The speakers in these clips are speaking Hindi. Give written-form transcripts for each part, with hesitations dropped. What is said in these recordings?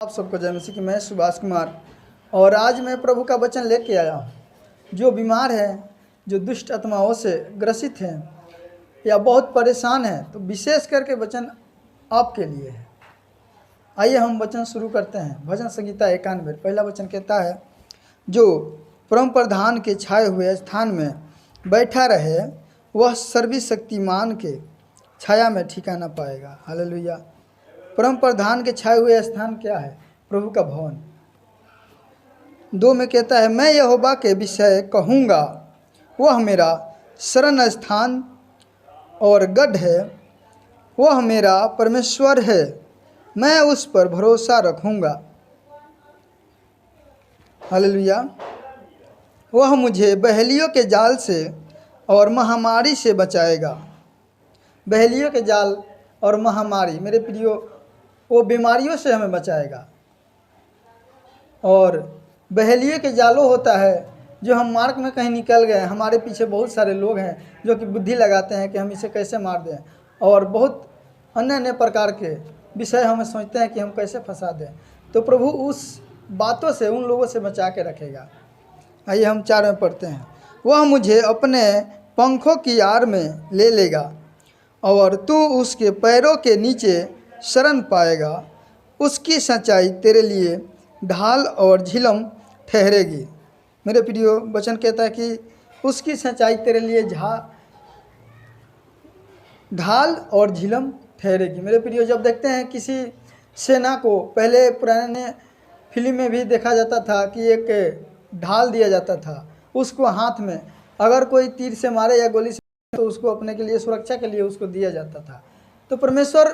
आप सबको जय मसीह की। मैं सुभाष कुमार और आज मैं प्रभु का वचन लेके आया हूँ। जो बीमार हैं, जो दुष्ट आत्माओं से ग्रसित हैं या बहुत परेशान हैं, तो विशेष करके वचन आपके लिए है। आइए हम वचन शुरू करते हैं। भजन संगीता 91 पहला वचन कहता है, जो परम प्रधान के छाए हुए स्थान में बैठा रहे, वह सर्वशक्तिमान के छाया में ठिकाना पाएगा। हालेलुया। परम प्रधान के छाए हुए स्थान क्या है? प्रभु का भवन। 2 में कहता है, मैं यहोवा के विषय कहूँगा, वह मेरा शरण स्थान और गढ़ है, वह मेरा परमेश्वर है, मैं उस पर भरोसा रखूँगा। हालेलुया। वह मुझे बहेलियों के जाल से और महामारी से बचाएगा। बहेलियों के जाल और महामारी, मेरे प्रियो, वो बीमारियों से हमें बचाएगा। और बहेलिए के जालों होता है, जो हम मार्ग में कहीं निकल गए, हमारे पीछे बहुत सारे लोग हैं जो कि बुद्धि लगाते हैं कि हम इसे कैसे मार दें, और बहुत अन्य अन्य प्रकार के विषय हमें सोचते हैं कि हम कैसे फंसा दें। तो प्रभु उस बातों से, उन लोगों से बचा के रखेगा। आइए हम 4 में पढ़ते हैं, वह मुझे अपने पंखों की आड़ में ले लेगा और तू उसके पैरों के नीचे शरण पाएगा। उसकी सच्चाई तेरे लिए ढाल और झिलम ठहरेगी। मेरे प्रियो, वचन कहता है कि उसकी सच्चाई तेरे लिए ढाल और झिलम ठहरेगी। मेरे प्रियो, जब देखते हैं किसी सेना को, पहले पुराने फिल्म में भी देखा जाता था कि एक ढाल दिया जाता था उसको हाथ में, अगर कोई तीर से मारे या गोली से तो उसको अपने के लिए, सुरक्षा के लिए उसको दिया जाता था। तो परमेश्वर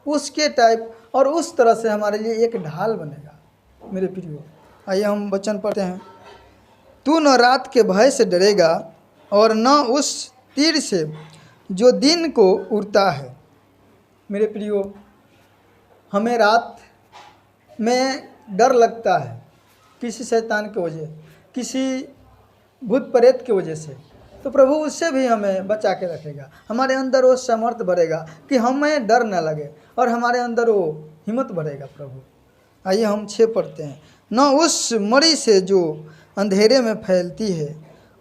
उसके टाइप और उस तरह से हमारे लिए एक ढाल बनेगा। मेरे प्रियो, आइए हम वचन पढ़ते हैं। तू न रात के भय से डरेगा और न उस तीर से जो दिन को उड़ता है। मेरे प्रियो, हमें रात में डर लगता है किसी शैतान की वजह, किसी भूत प्रेत की वजह से, तो प्रभु उससे भी हमें बचा के रखेगा। हमारे अंदर वो सामर्थ भरेगा कि हमें डर न लगे और हमारे अंदर वो हिम्मत भरेगा प्रभु। आइए हम 6 पढ़ते हैं। न उस मरी से जो अंधेरे में फैलती है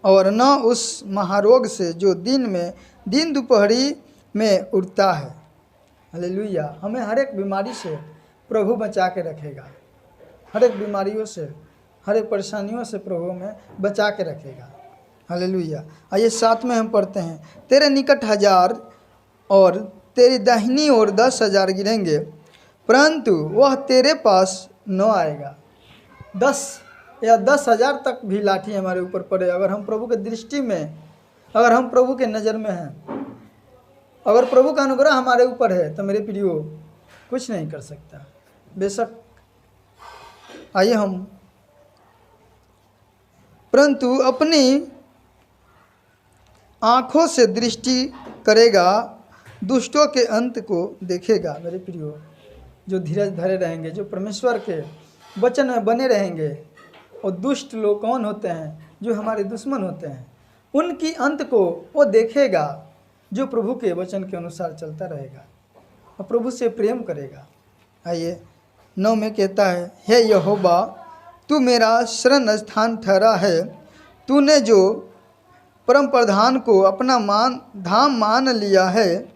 और न उस महारोग से जो दिन दोपहरी में उड़ता है। हालेलुया। हमें हर एक बीमारी से प्रभु बचा के रखेगा। हर एक बीमारियों से, हर एक परेशानियों से प्रभु हमें बचा के रखेगा। हालेलुया। आइए 7 में हम पढ़ते हैं, तेरे निकट 1000 और तेरी दाहिनी ओर 10,000 गिरेंगे, परंतु वह तेरे पास न आएगा। 10 या 10,000 तक भी लाठी हमारे ऊपर पड़े, अगर हम प्रभु के दृष्टि में, अगर हम प्रभु के नज़र में हैं, अगर प्रभु का अनुग्रह हमारे ऊपर है, तो मेरे प्रियो कुछ नहीं कर सकता बेशक। आइए हम, परंतु अपनी आँखों से दृष्टि करेगा, दुष्टों के अंत को देखेगा। मेरे प्रियो, जो धीरज धरे रहेंगे, जो परमेश्वर के वचन में बने रहेंगे, और दुष्ट लोग कौन होते हैं? जो हमारे दुश्मन होते हैं, उनकी अंत को वो देखेगा, जो प्रभु के वचन के अनुसार चलता रहेगा और प्रभु से प्रेम करेगा। आइए 9 में कहता है, हे यहोवा, तू मेरा शरण स्थान ठहरा है, तूने जो परम प्रधान को अपना धाम मान लिया है,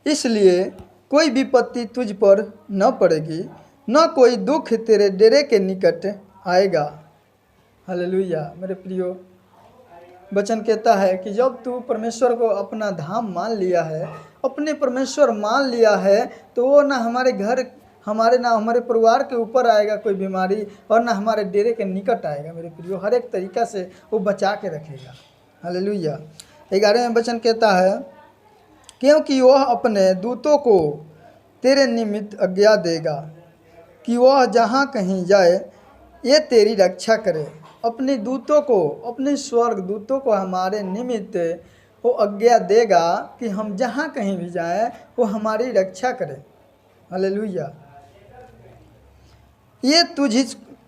इसलिए कोई विपत्ति तुझ पर न पड़ेगी, न कोई दुख तेरे डेरे के निकट आएगा। हालेलुया। मेरे प्रियो, वचन कहता है कि जब तू परमेश्वर को अपना धाम मान लिया है, अपने परमेश्वर मान लिया है, तो वो ना हमारे घर, ना हमारे परिवार के ऊपर आएगा कोई बीमारी, और ना हमारे डेरे के निकट आएगा। मेरे प्रियो, हर एक तरीका से वो बचा के रखेगा। हालेलुया। 11 में वचन कहता है, क्योंकि वह अपने दूतों को तेरे निमित्त आज्ञा देगा कि वह जहाँ कहीं जाए ये तेरी रक्षा करे। अपने दूतों को, अपने स्वर्ग दूतों को हमारे निमित्त वो आज्ञा देगा कि हम जहाँ कहीं भी जाएं, वो हमारी रक्षा करे। हालेलुया। ये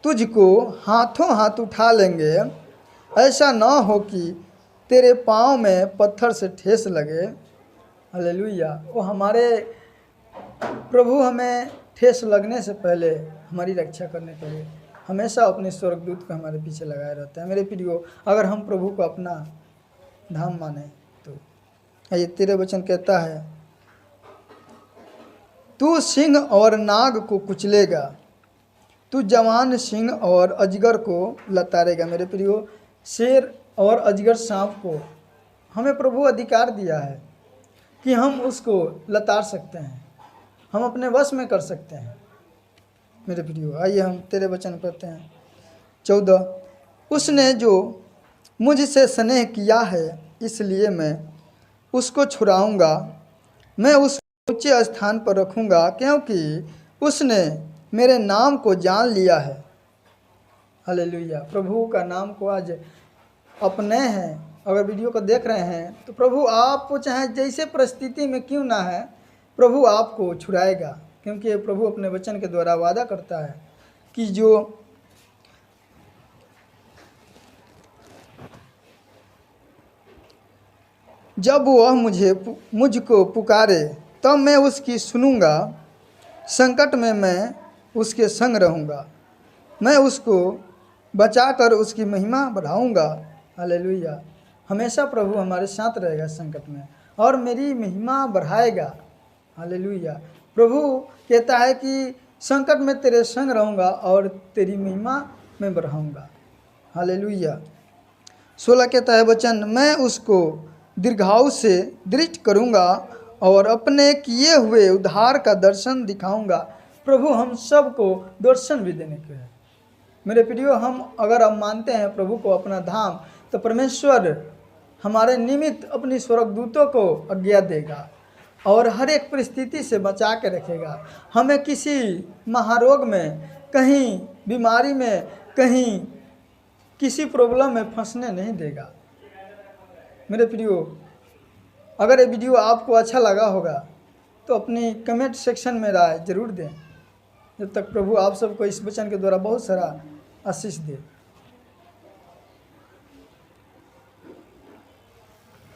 तुझको हाथों हाथ उठा लेंगे, ऐसा न हो कि तेरे पाँव में पत्थर से ठेस लगे। हालेलुया। वो हमारे प्रभु हमें ठेस लगने से पहले हमारी रक्षा करने के लिए हमेशा अपने स्वर्गदूत को हमारे पीछे लगाए रहता है। मेरे प्रियो, अगर हम प्रभु को अपना धाम माने तो ये 13 वचन कहता है, तू सिंह और नाग को कुचलेगा, तू जवान सिंह और अजगर को लताड़ेगा। मेरे प्रियो, शेर और अजगर सांप को हमें प्रभु अधिकार दिया है कि हम उसको लताड़ सकते हैं, हम अपने वश में कर सकते हैं। मेरे प्रियो, आइए हम 13 वचन पढ़ते हैं। 14, उसने जो मुझसे स्नेह किया है इसलिए मैं उसको छुड़ाऊंगा, मैं उसको ऊंचे स्थान पर रखूंगा, क्योंकि उसने मेरे नाम को जान लिया है। हालेलुया। प्रभु का नाम को आज अपने हैं। अगर वीडियो को देख रहे हैं तो प्रभु आपको चाहे जैसे परिस्थिति में क्यों ना है, प्रभु आपको छुड़ाएगा, क्योंकि प्रभु अपने वचन के द्वारा वादा करता है कि जो जब वह मुझको पुकारे तब मैं उसकी सुनूंगा, संकट में मैं उसके संग रहूंगा, मैं उसको बचाकर उसकी महिमा बढ़ाऊंगा। हालेलुया। हमेशा प्रभु हमारे साथ रहेगा संकट में और मेरी महिमा बढ़ाएगा। हालेलुया। प्रभु कहता है कि संकट में तेरे संग रहूंगा और तेरी महिमा में बढ़ाऊंगा। हालेलुया। 16 कहता है वचन, मैं उसको दीर्घायु से दृढ़ करूंगा और अपने किए हुए उद्धार का दर्शन दिखाऊंगा। प्रभु हम सबको दर्शन भी देने के हैं। मेरे प्रियो, हम अगर हम मानते हैं प्रभु को अपना धाम, तो परमेश्वर हमारे निमित्त अपनी स्वर्गदूतों को आज्ञा देगा और हर एक परिस्थिति से बचा के रखेगा। हमें किसी महारोग में, कहीं बीमारी में, कहीं किसी प्रॉब्लम में फंसने नहीं देगा। मेरे प्रियो, अगर ये वीडियो आपको अच्छा लगा होगा तो अपनी कमेंट सेक्शन में राय जरूर दें। जब तक प्रभु आप सबको इस वचन के द्वारा बहुत सारा आशीष दे।